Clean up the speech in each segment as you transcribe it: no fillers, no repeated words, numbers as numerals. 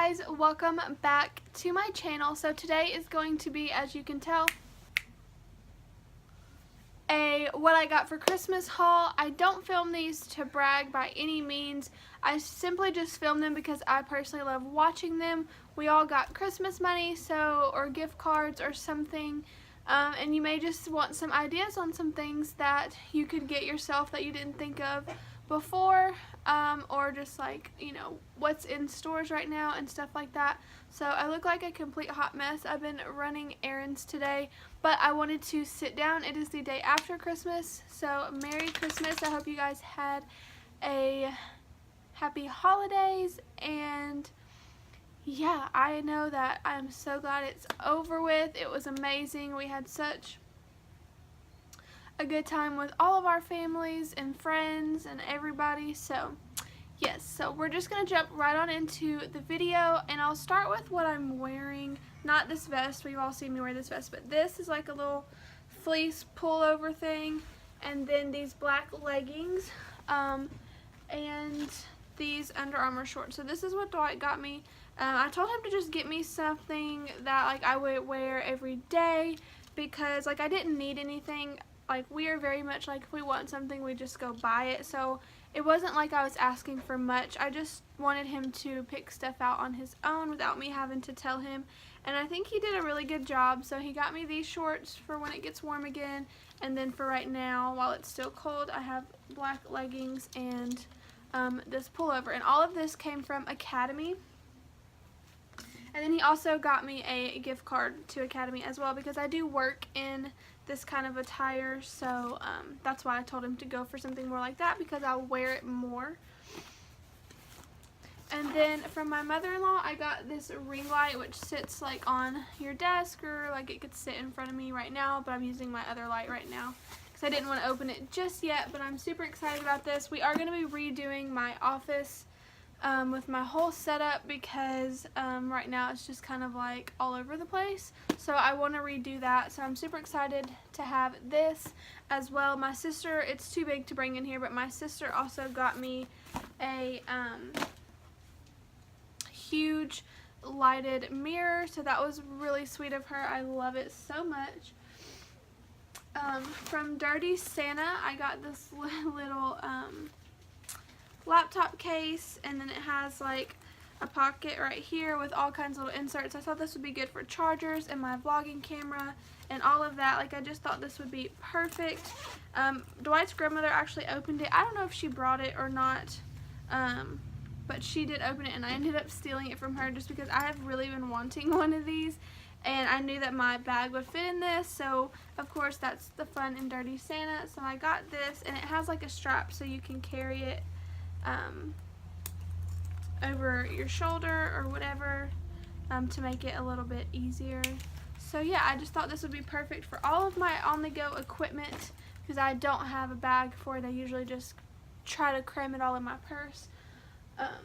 guys, welcome back to my channel. So today is going to be, as you can tell, a what I got for Christmas haul. I don't film these to brag by any means. I simply just film them because I personally love watching them. We all got Christmas money, or gift cards or something, and you may just want some ideas on some things that you could get yourself that you didn't think of before, or just like, you know, what's in stores right now and stuff like that. So I look like a complete hot mess. I've been running errands today, but I wanted to sit down. It is the day after Christmas, so Merry Christmas. I hope you guys had a happy holidays, and yeah, I know that I'm so glad it's over with. It was amazing. We had such a good time with all of our families and friends and everybody. So yes, so we're just gonna jump right on into the video, and I'll start with what I'm wearing. Not this vest, we've all seen me wear this vest, but this is like a little fleece pullover thing, and then these black leggings, and these Under Armour shorts. So this is what Dwight got me. I told him to just get me something that like I would wear every day, because like I didn't need anything. Like, we are very much like, if we want something, we just go buy it. So it wasn't like I was asking for much. I just wanted him to pick stuff out on his own without me having to tell him. And I think he did a really good job. So he got me these shorts for when it gets warm again. And then for right now, while it's still cold, I have black leggings and this pullover. And all of this came from Academy. And then he also got me a gift card to Academy as well, because I do work in this kind of attire, so that's why I told him to go for something more like that, because I'll wear it more. And then from my mother-in-law, I got this ring light, which sits like on your desk, or like it could sit in front of me right now, but I'm using my other light right now because I didn't want to open it just yet. But I'm super excited about this. We are going to be redoing my office with my whole setup, because right now it's just kind of like all over the place, so I want to redo that. So I'm super excited to have this as well. My sister, it's too big to bring in here, but my sister also got me a huge lighted mirror, so that was really sweet of her. I love it so much. From Dirty Santa, I got this little laptop case, and then it has like a pocket right here with all kinds of little inserts. I thought this would be good for chargers and my vlogging camera and all of that. Like, I just thought this would be perfect. Dwight's grandmother actually opened it. I don't know if she brought it or not, but she did open it, and I ended up stealing it from her just because I have really been wanting one of these, and I knew that my bag would fit in this. So of course that's the fun in Dirty Santa. So I got this, and it has like a strap so you can carry it over your shoulder or whatever, to make it a little bit easier. So yeah, I just thought this would be perfect for all of my on-the-go equipment, because I don't have a bag for it. I usually just try to cram it all in my purse.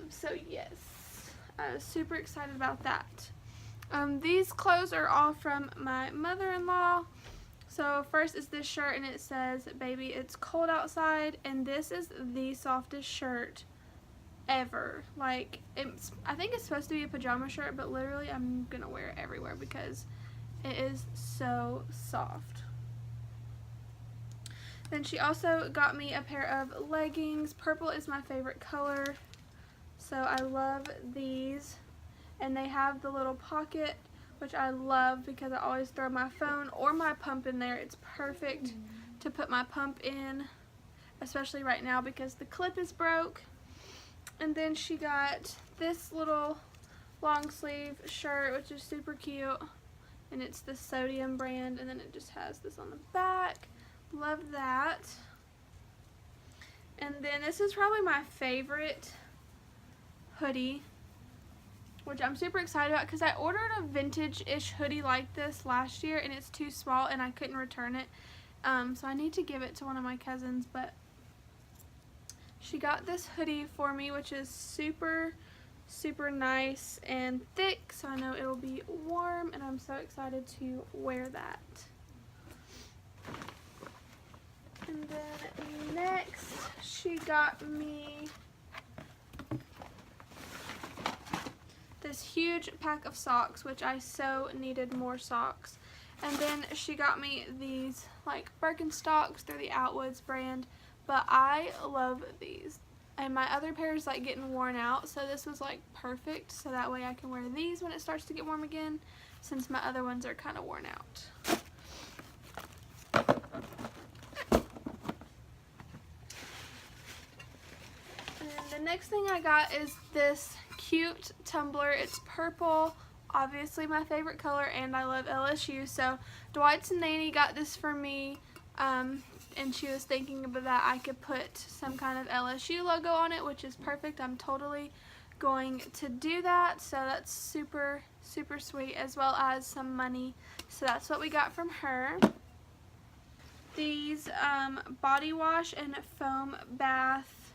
So yes, I was super excited about that. These clothes are all from my mother-in-law. So first is this shirt, and it says, "Baby, it's cold outside," and this is the softest shirt ever. Like, I think it's supposed to be a pajama shirt, but literally I'm gonna wear it everywhere because it is so soft. Then she also got me a pair of leggings. Purple is my favorite color, so I love these, and they have the little pocket, which I love because I always throw my phone or my pump in there. It's perfect to put my pump in, especially right now because the clip is broke. And then she got this little long sleeve shirt, which is super cute, and it's the Sodium brand, and then it just has this on the back. Love that. And then this is probably my favorite hoodie, which I'm super excited about because I ordered a vintage-ish hoodie like this last year, and it's too small and I couldn't return it. So I need to give it to one of my cousins, but she got this hoodie for me, which is super, super nice and thick, so I know it'll be warm, and I'm so excited to wear that. And then next, she got me this this huge pack of socks, which I so needed more socks. And then she got me these like Birkenstocks. They're the Outwoods brand, but I love these. And my other pair is like getting worn out, so this was like perfect, so that way I can wear these when it starts to get warm again, since my other ones are kind of worn out. And the next thing I got is this cute tumbler. It's purple, obviously my favorite color, and I love LSU, so Dwight's nanny got this for me. And she was thinking about that I could put some kind of LSU logo on it, which is perfect. I'm totally going to do that, so that's super, super sweet, as well as some money. So that's what we got from her. These body wash and foam bath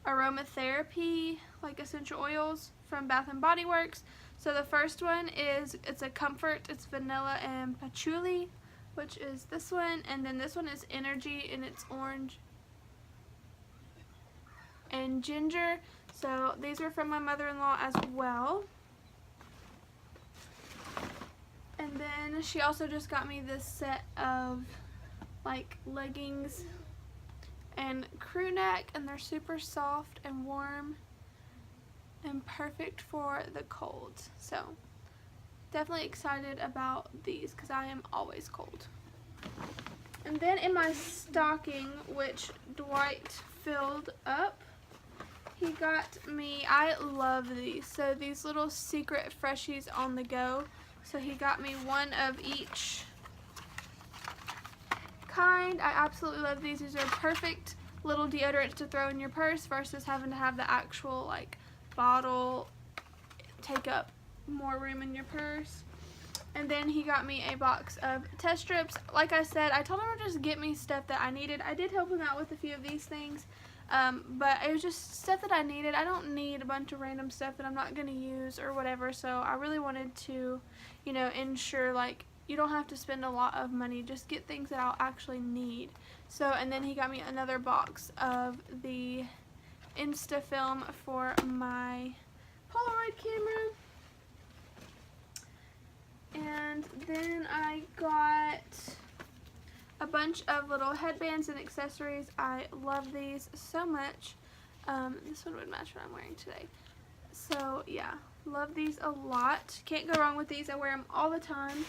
aromatherapy, like essential oils from Bath and Body Works. So the first one is, it's a comfort, it's vanilla and patchouli, which is this one, and then this one is energy, and it's orange and ginger. So these were from my mother-in-law as well. And then she also just got me this set of like leggings and crew neck, and they're super soft and warm and perfect for the cold. So definitely excited about these because I am always cold. And then in my stocking, which Dwight filled up, he got me, I love these, so these little secret freshies on the go. So he got me one of each kind. I absolutely love these. These are perfect little deodorants to throw in your purse versus having to have the actual like bottle take up more room in your purse. And then he got me a box of test strips. Like I said, I told him to just get me stuff that I needed. I did help him out with a few of these things, but it was just stuff that I needed. I don't need a bunch of random stuff that I'm not going to use or whatever, so I really wanted to, you know, ensure like you don't have to spend a lot of money, just get things that I'll actually need. So, and then he got me another box of the Insta film for my Polaroid camera. And then I got a bunch of little headbands and accessories. I love these so much. This one would match what I'm wearing today. So yeah, love these a lot. Can't go wrong with these. I wear them all the time.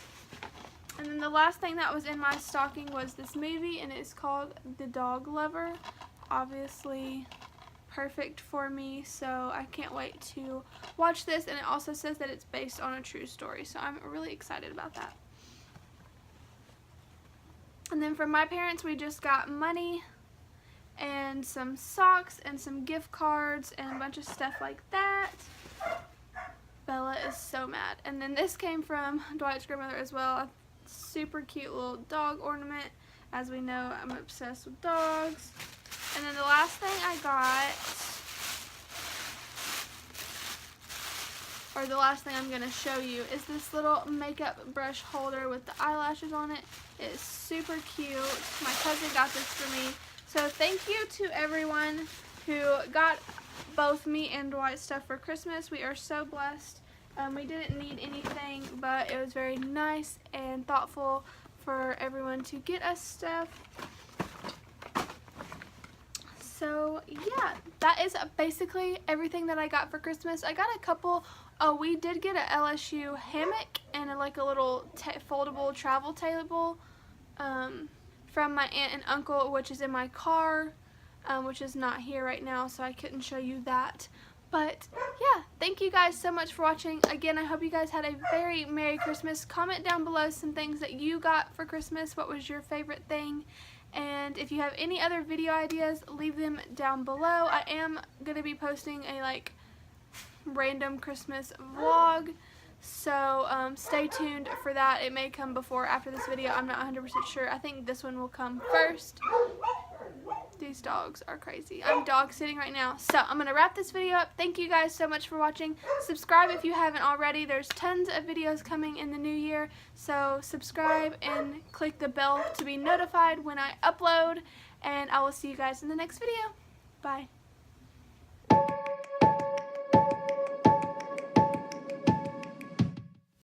And then the last thing that was in my stocking was this movie, and it's called The Dog Lover. Obviously perfect for me, so I can't wait to watch this. And it also says that it's based on a true story, so I'm really excited about that. And then from my parents, we just got money and some socks and some gift cards and a bunch of stuff like that. Bella is so mad. And then this came from Dwight's grandmother as well, a super cute little dog ornament. As we know, I'm obsessed with dogs. And then the last thing I got, or the last thing I'm going to show you, is this little makeup brush holder with the eyelashes on it. It is super cute. My cousin got this for me. So thank you to everyone who got both me and Dwight stuff for Christmas. We are so blessed. We didn't need anything, but it was very nice and thoughtful for everyone to get us stuff. So yeah, that is basically everything that I got for Christmas. I got a couple, we did get a LSU hammock and a little foldable travel table from my aunt and uncle, which is in my car, which is not here right now, so I couldn't show you that. But yeah, thank you guys so much for watching. Again, I hope you guys had a very Merry Christmas. Comment down below some things that you got for Christmas. What was your favorite thing? And if you have any other video ideas, leave them down below. I am going to be posting a random Christmas vlog, so stay tuned for that. It may come before or after this video. I'm not 100% sure. I think this one will come first. These dogs are crazy. I'm dog sitting right now. So I'm going to wrap this video up. Thank you guys so much for watching. Subscribe if you haven't already. There's tons of videos coming in the new year. So subscribe and click the bell to be notified when I upload. And I will see you guys in the next video. Bye.